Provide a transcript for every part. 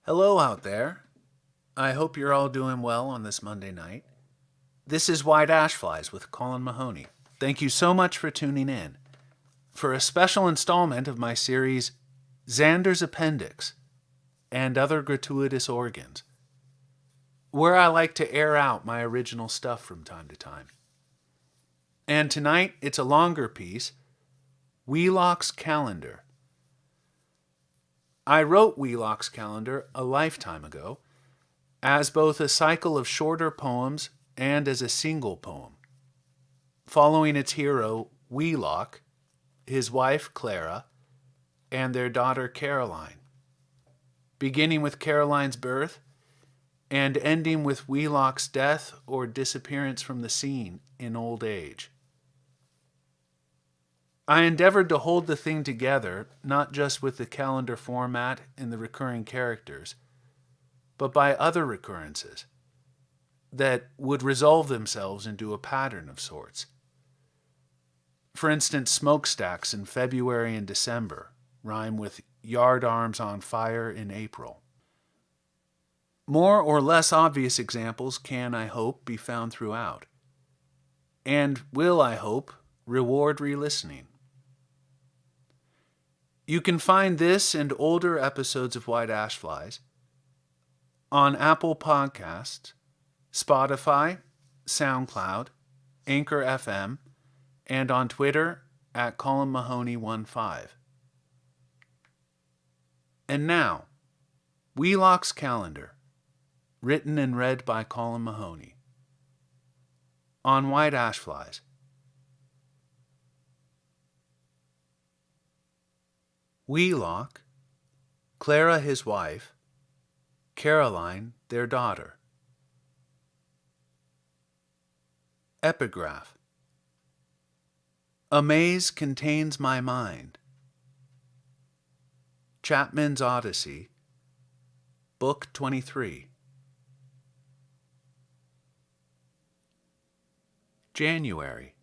Hello out there. I hope you're all doing well on this Monday night. This is White Ash Flies with Colin Mahoney. Thank you so much for tuning in for a special installment of my series Zander's Appendix and Other Gratuitous Organs, where I like to air out my original stuff from time to time. And tonight it's a longer piece, Wheelock's Calendar. I wrote Wheelock's Calendar a lifetime ago, as both a cycle of shorter poems and as a single poem, following its hero, Wheelock, his wife, Clara, and their daughter, Caroline, beginning with Caroline's birth and ending with Wheelock's death or disappearance from the scene in old age. I endeavored to hold the thing together, not just with the calendar format and the recurring characters, but by other recurrences that would resolve themselves into a pattern of sorts. For instance, smokestacks in February and December rhyme with yardarms on fire in April. More or less obvious examples can, I hope, be found throughout, and will, I hope, reward re-listening. You can find this and older episodes of White Ash Flies on Apple Podcasts, Spotify, SoundCloud, Anchor FM, and on Twitter at Colin Mahoney15. And now, Wheelock's Calendar, written and read by Colin Mahoney, on White Ash Flies. Wheelock, Clara his wife, Caroline their daughter. Epigraph. A maze contains my mind. Chapman's Odyssey, Book 23. January.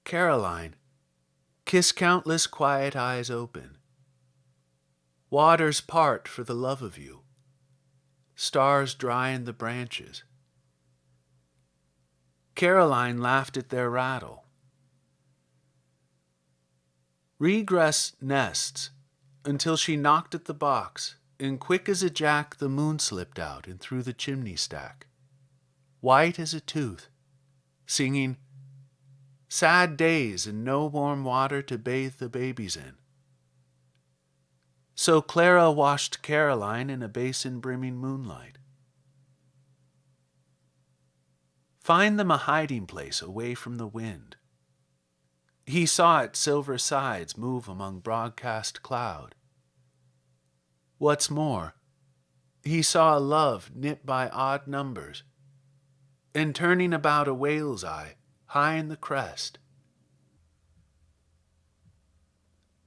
Caroline, kiss countless quiet eyes open. Waters part for the love of you. Stars dry in the branches. Caroline laughed at their rattle. Regress nests until she knocked at the box, and quick as a jack the moon slipped out and through the chimney stack, white as a tooth, singing, "Sad days and no warm water to bathe the babies in." So Clara washed Caroline in a basin brimming moonlight. Find them a hiding place away from the wind. He saw its silver sides move among broadcast cloud. What's more, he saw a love knit by odd numbers, and turning about a whale's eye high in the crest.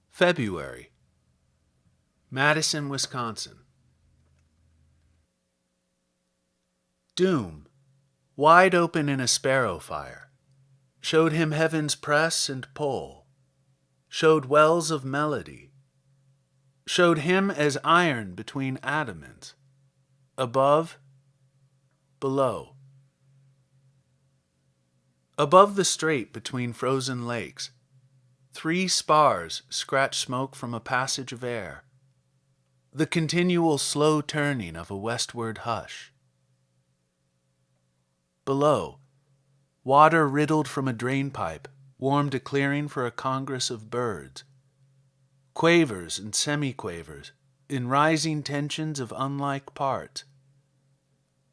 February. Madison, Wisconsin. Doom, wide open in a sparrow fire, showed him heaven's press and pull, showed wells of melody, showed him as iron between adamants, above, below. Above the strait between frozen lakes, 3 spars scratch smoke from a passage of air, the continual slow turning of a westward hush. Below, water riddled from a drainpipe warmed a clearing for a congress of birds, quavers and semi-quavers in rising tensions of unlike parts,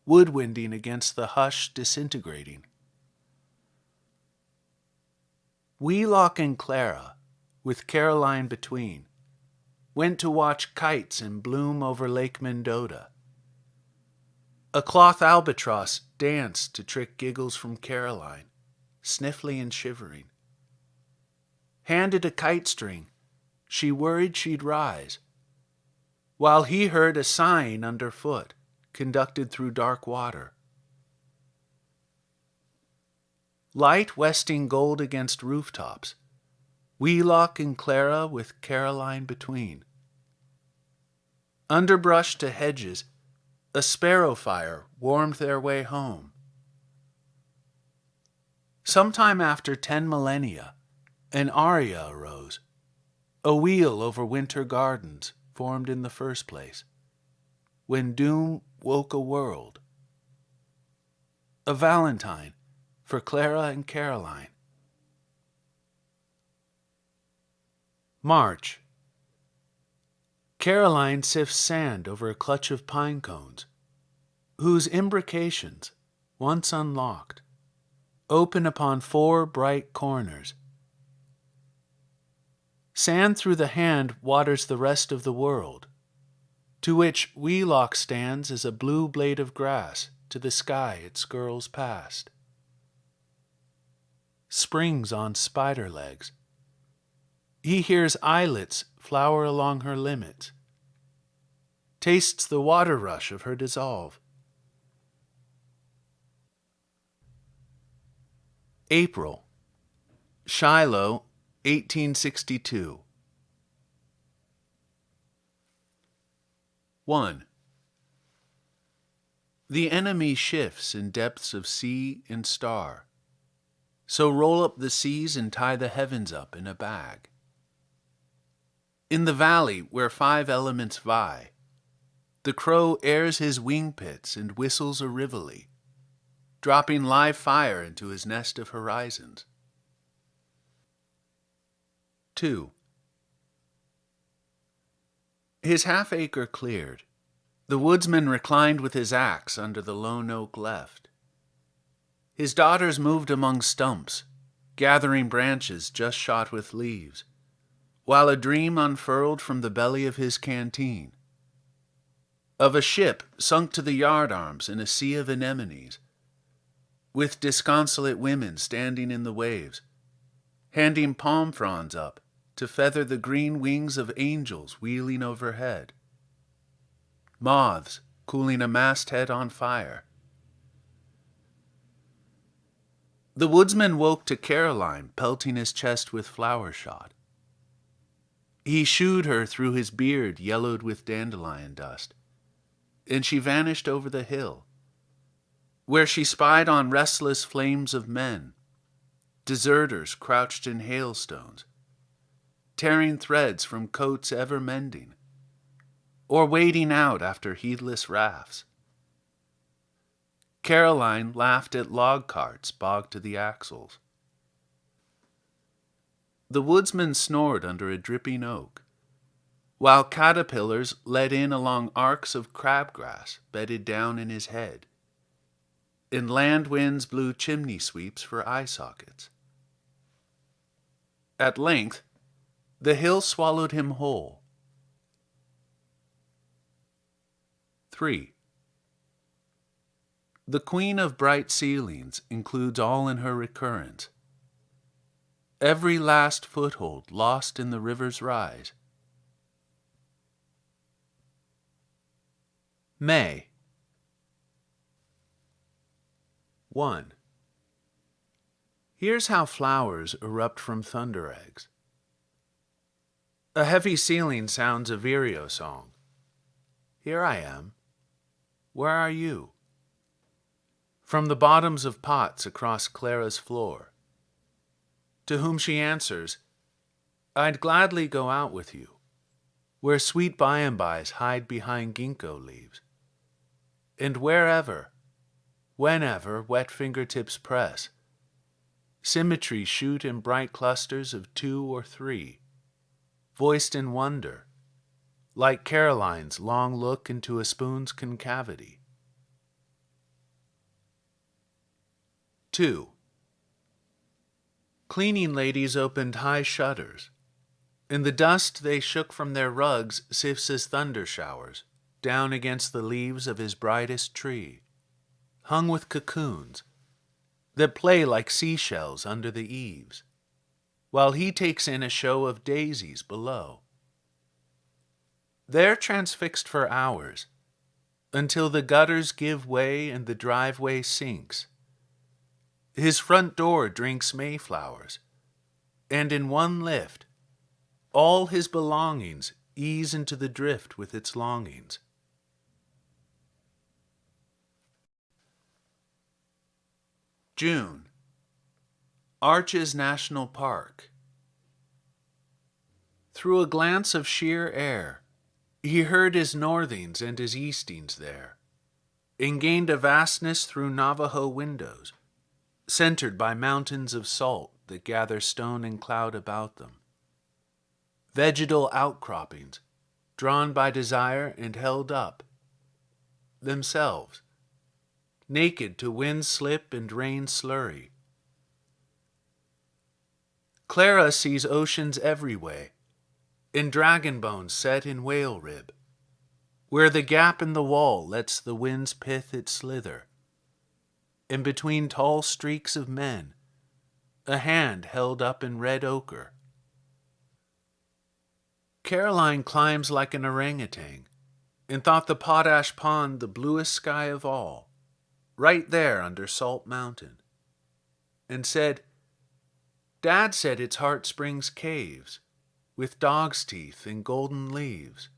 woodwinding against the hush disintegrating. Wheelock and Clara, with Caroline between, went to watch kites in bloom over Lake Mendota. A cloth albatross danced to trick giggles from Caroline, sniffly and shivering. Handed a kite string, she worried she'd rise, while he heard a sighing underfoot, conducted through dark water. Light westing gold against rooftops, Wheelock and Clara with Caroline between. Underbrush to hedges, a sparrow fire warmed their way home. Sometime after 10 millennia, an aria arose, a wheel over winter gardens formed in the first place, when doom woke a world. A valentine for Clara and Caroline. March. Caroline sifts sand over a clutch of pine cones, whose imbrications, once unlocked, open upon 4 bright corners. Sand through the hand waters the rest of the world, to which Wheelock stands as a blue blade of grass to the sky it skirls past. Springs on spider legs. He hears islets flower along her limits, tastes the water rush of her dissolve. April. Shiloh, 1862. 1. The enemy shifts in depths of sea and star, so roll up the seas and tie the heavens up in a bag. In the valley where 5 elements vie, the crow airs his wing pits and whistles a reveille, dropping live fire into his nest of horizons. 2. His half-acre cleared, the woodsman reclined with his axe under the lone oak left. His daughters moved among stumps, gathering branches just shot with leaves, while a dream unfurled from the belly of his canteen, of a ship sunk to the yardarms in a sea of anemones, with disconsolate women standing in the waves, handing palm fronds up to feather the green wings of angels wheeling overhead, moths cooling a masthead on fire. The woodsman woke to Caroline pelting his chest with flower shot. He shooed her through his beard yellowed with dandelion dust, and she vanished over the hill, where she spied on restless flames of men, deserters crouched in hailstones, tearing threads from coats ever mending, or wading out after heedless rafts. Caroline laughed at log carts bogged to the axles. The woodsman snored under a dripping oak, while caterpillars led in along arcs of crabgrass bedded down in his head, and land winds blew chimney sweeps for eye sockets. At length, the hill swallowed him whole. 3. The queen of bright ceilings includes all in her recurrence. Every last foothold lost in the river's rise. May. 1. Here's how flowers erupt from thunder eggs. A heavy ceiling sounds a vireo song. Here I am. Where are you? From the bottoms of pots across Clara's floor, to whom she answers, I'd gladly go out with you, where sweet by-and-bys hide behind ginkgo leaves, and wherever, whenever wet fingertips press, symmetry shoot in bright clusters of 2 or 3, voiced in wonder, like Caroline's long look into a spoon's concavity. 2. Cleaning ladies opened high shutters, and the dust they shook from their rugs sifts as thunder showers down against the leaves of his brightest tree, hung with cocoons that play like seashells under the eaves, while he takes in a show of daisies below. They're transfixed for hours, until the gutters give way and the driveway sinks. His front door drinks mayflowers, and in one lift, all his belongings ease into the drift with its longings. June. Arches National Park. Through a glance of sheer air, he heard his northings and his eastings there, and gained a vastness through Navajo windows, centered by mountains of salt that gather stone and cloud about them. Vegetal outcroppings, drawn by desire and held up, themselves, naked to wind slip and rain slurry. Clara sees oceans every way, in dragon bones set in whale rib, where the gap in the wall lets the wind's pith it slither, and between tall streaks of men, a hand held up in red ochre. Caroline climbs like an orangutan, and thought the Potash Pond the bluest sky of all, right there under Salt Mountain, and said, Dad said it's Heart Springs caves, with dog's teeth and golden leaves.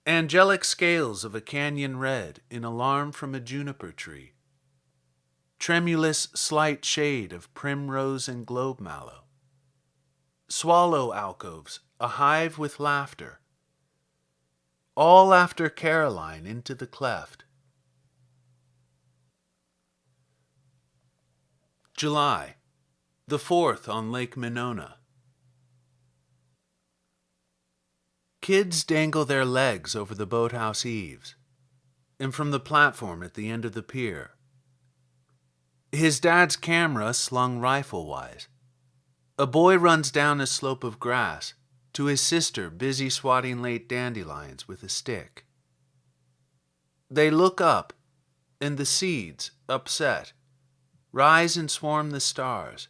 Angelic scales of a canyon red in alarm from a juniper tree. Tremulous slight shade of primrose and globe mallow. Swallow alcoves, a hive with laughter. All after Caroline into the cleft. July, the 4th on Lake Mendota. Kids dangle their legs over the boathouse eaves, and from the platform at the end of the pier. His dad's camera slung rifle-wise. A boy runs down a slope of grass to his sister busy swatting late dandelions with a stick. They look up, and the seeds, upset, rise and swarm the stars.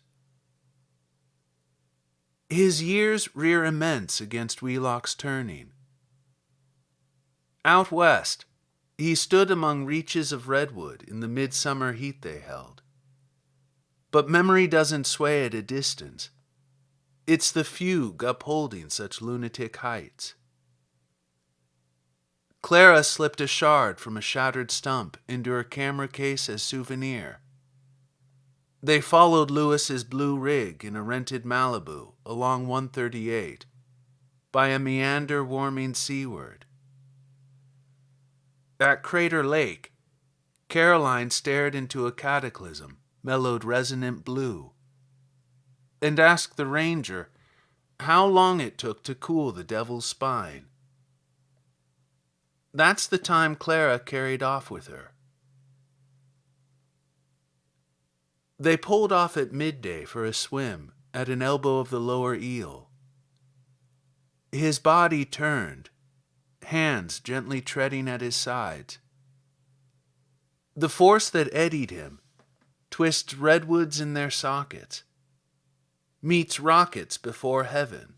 His years rear immense against Wheelock's turning. Out west, he stood among reaches of redwood in the midsummer heat they held. But memory doesn't sway at a distance. It's the fugue upholding such lunatic heights. Clara slipped a shard from a shattered stump into her camera case as souvenir. They followed Lewis's blue rig in a rented Malibu along 138, by a meander warming seaward. At Crater Lake, Caroline stared into a cataclysm, mellowed resonant blue, and asked the ranger how long it took to cool the devil's spine. That's the time Clara carried off with her. They pulled off at midday for a swim at an elbow of the lower eel. His body turned, hands gently treading at his sides. The force that eddied him twists redwoods in their sockets, meets rockets before heaven,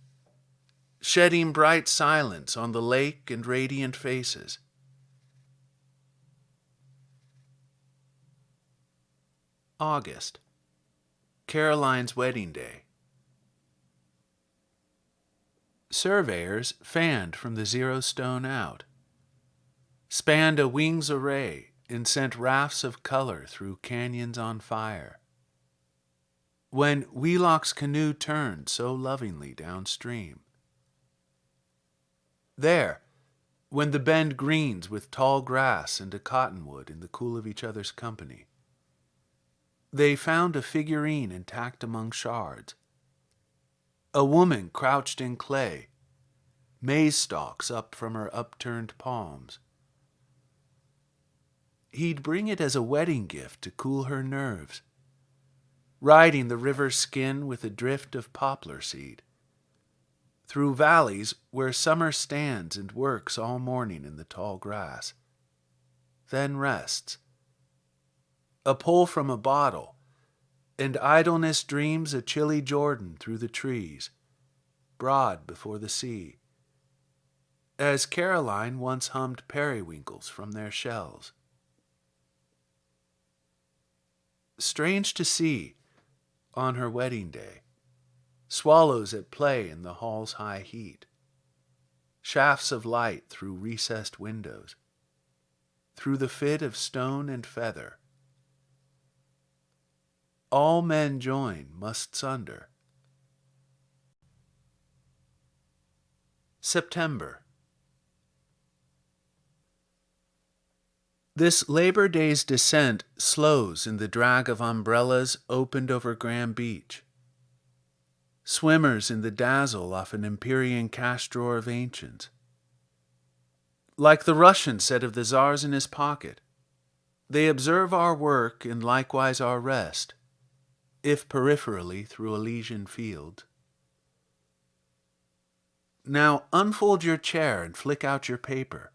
shedding bright silence on the lake and radiant faces. August, Caroline's wedding day. Surveyors fanned from the zero stone out, spanned a wings array and sent rafts of color through canyons on fire. When Wheelock's canoe turned so lovingly downstream. There, when the bend greens with tall grass and a cottonwood in the cool of each other's company, they found a figurine intact among shards. A woman crouched in clay, maize stalks up from her upturned palms. He'd bring it as a wedding gift to cool her nerves, riding the river skin with a drift of poplar seed, through valleys where summer stands and works all morning in the tall grass, then rests. A pull from a bottle, and idleness dreams a chilly Jordan through the trees, broad before the sea, as Caroline once hummed periwinkles from their shells. Strange to see, on her wedding day, swallows at play in the hall's high heat, shafts of light through recessed windows, through the fit of stone and feather. All men join must sunder. September. This Labor Day's descent slows in the drag of umbrellas opened over Graham Beach. Swimmers in the dazzle off an Empyrean cash drawer of ancients. Like the Russian said of the Tsars in his pocket, they observe our work and likewise our rest, if peripherally through Elysian fields. Now unfold your chair and flick out your paper,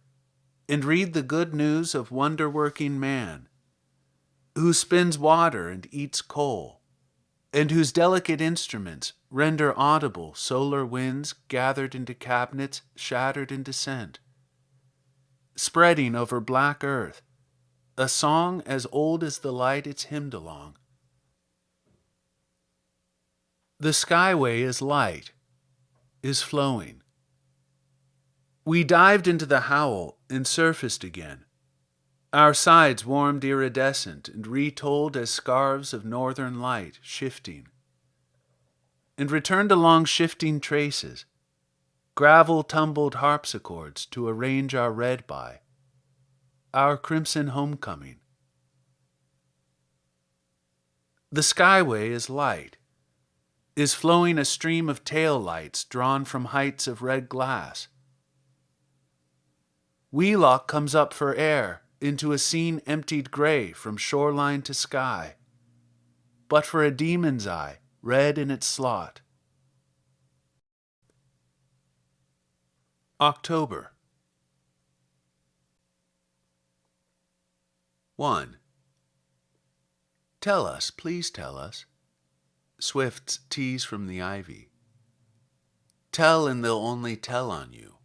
and read the good news of wonder-working man, who spins water and eats coal, and whose delicate instruments render audible solar winds gathered into cabinets shattered in descent, spreading over black earth a song as old as the light it's hymned along. The skyway is light, is flowing. We dived into the howl and surfaced again, our sides warmed iridescent and retold as scarves of northern light shifting, and returned along shifting traces, gravel-tumbled harpsichords to arrange our red by, our crimson homecoming. The skyway is light, is flowing a stream of tail lights drawn from heights of red glass. Wheelock comes up for air into a scene emptied gray from shoreline to sky, but for a demon's eye, red in its slot. October. 1. Tell us, please tell us. Swift's tease from the ivy. Tell and they'll only tell on you.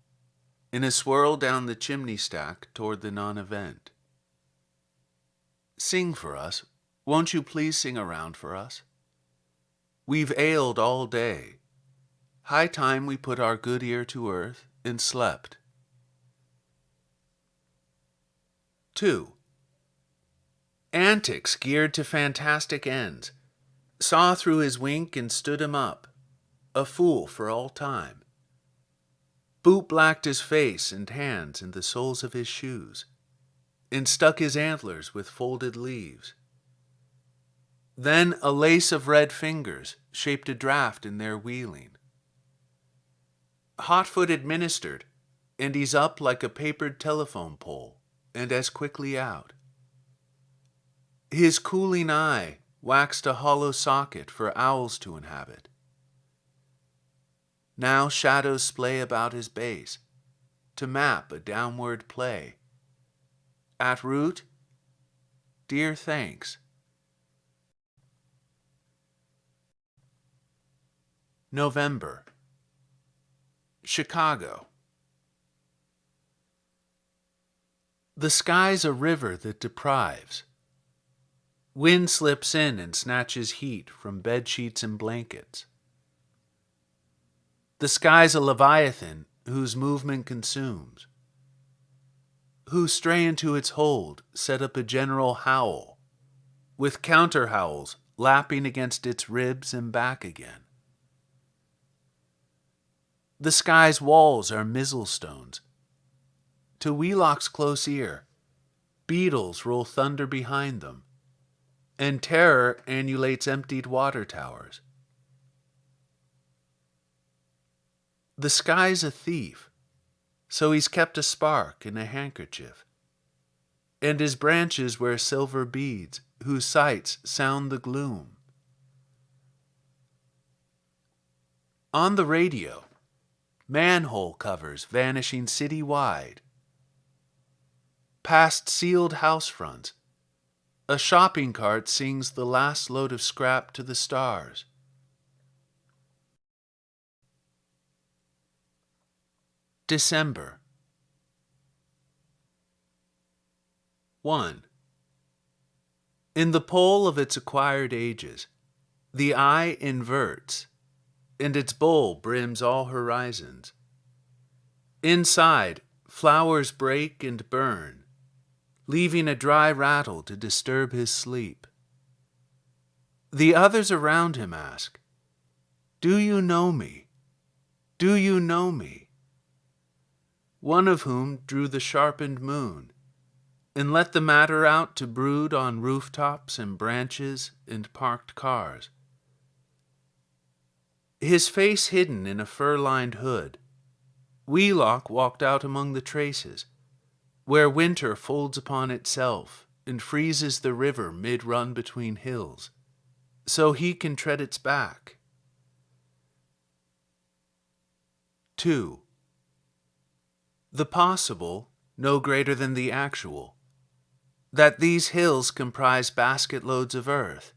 In a swirl down the chimney stack toward the non-event. Sing for us. Won't you please sing around for us? We've ailed all day. High time we put our good ear to earth and slept. 2. Antics geared to fantastic ends. Saw through his wink and stood him up. A fool for all time. Boot-blacked his face and hands in the soles of his shoes, and stuck his antlers with folded leaves. Then a lace of red fingers shaped a draft in their wheeling. Hot-foot administered, and he's up like a papered telephone pole, and as quickly out. His cooling eye waxed a hollow socket for owls to inhabit. Now shadows splay about his base, to map a downward play. At root, dear thanks. November. Chicago. The sky's a river that deprives. Wind slips in and snatches heat from bed sheets and blankets. The sky's a leviathan whose movement consumes, who stray into its hold set up a general howl, with counter-howls lapping against its ribs and back again. The sky's walls are mizzlestones. To Wheelock's close ear, beetles roll thunder behind them, and terror annulates emptied water towers. The sky's a thief, so he's kept a spark in a handkerchief, and his branches wear silver beads whose sights sound the gloom. On the radio, manhole covers vanishing city-wide. Past sealed house fronts, a shopping cart sings the last load of scrap to the stars. December. 1. In the pole of its acquired ages, the eye inverts, and its bowl brims all horizons. Inside, flowers break and burn, leaving a dry rattle to disturb his sleep. The others around him ask, "Do you know me? Do you know me?" One of whom drew the sharpened moon, and let the matter out to brood on rooftops and branches and parked cars. His face hidden in a fur-lined hood, Wheelock walked out among the traces, where winter folds upon itself and freezes the river mid-run between hills, so he can tread its back. 2. The possible, no greater than the actual, that these hills comprise basket-loads of earth,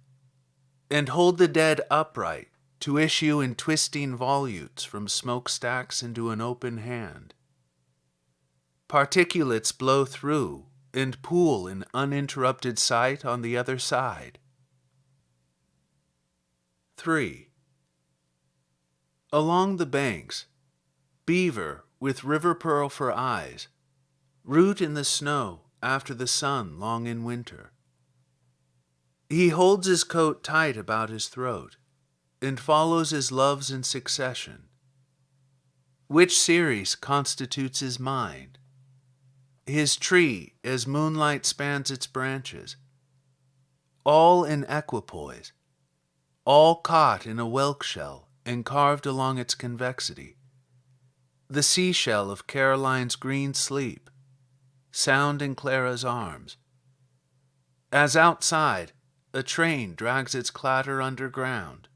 and hold the dead upright to issue in twisting volutes from smokestacks into an open hand. Particulates blow through and pool in uninterrupted sight on the other side. 3. Along the banks, beaver with river pearl for eyes, root in the snow after the sun long in winter. He holds his coat tight about his throat and follows his loves in succession. Which series constitutes his mind? His tree as moonlight spans its branches, all in equipoise, all caught in a whelk shell and carved along its convexity, the seashell of Caroline's green sleep, sound in Clara's arms. As outside, a train drags its clatter underground,